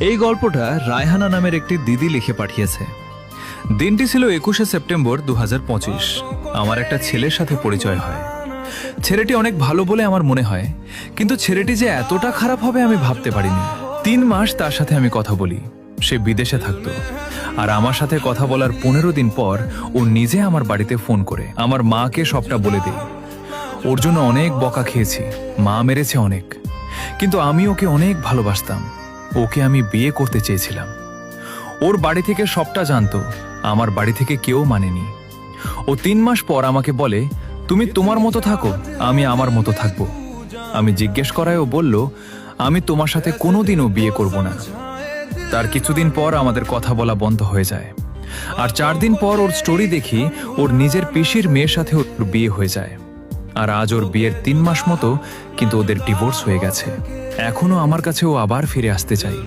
এই গল্পটা রায়হানা নামের একটি দিদি লিখে পাঠিয়েছে। দিনটি ছিল 21শে সেপ্টেম্বর 2025। আমার একটা ছেলের সাথে পরিচয় হয়। ছেলেটি অনেক ভালো বলে আমার মনে হয়, কিন্তু ছেলেটি যে এতটা খারাপ হবে আমি ভাবতে পারিনি। 3 মাস তার সাথে আমি কথা বলি। সে বিদেশে থাকতো, আর আমার সাথে কথা বলার 15 দিন পর ও নিজে আমার বাড়িতে ফোন করে আমার মাকে সবটা বলে দেয়। ওর জন্য অনেক বকা খেয়েছি, মা মেরেছে অনেক, কিন্তু আমি ওকে অনেক ভালোবাসতাম। ওকে আমি বিয়ে করতে চেয়েছিলাম। ওর বাড়ি থেকে সবটা জানতো, আমার বাড়ি থেকে কেউ মানেনি। ও 3 মাস পর আমাকে বলে, তুমি তোমার মতো থাকো, আমি আমার মতো থাকবো। আমি জিজ্ঞেস করায় ও বলল, আমি তোমার সাথে কোনোদিনও বিয়ে করব না। তার কিছুদিন পর আমাদের কথা বলা বন্ধ হয়ে যায়, আর 4 দিন পর ওর স্টোরি দেখি ওর নিজের পিসির মেয়ের সাথে ওর বিয়ে হয়ে যায়। আর আজ ওর বিয়ের 3 মাস মতো, কিন্তু ওদের ডিভোর্স হয়ে গেছে। এখনো আমার কাছে ও আবার ফিরে আসতে চাই।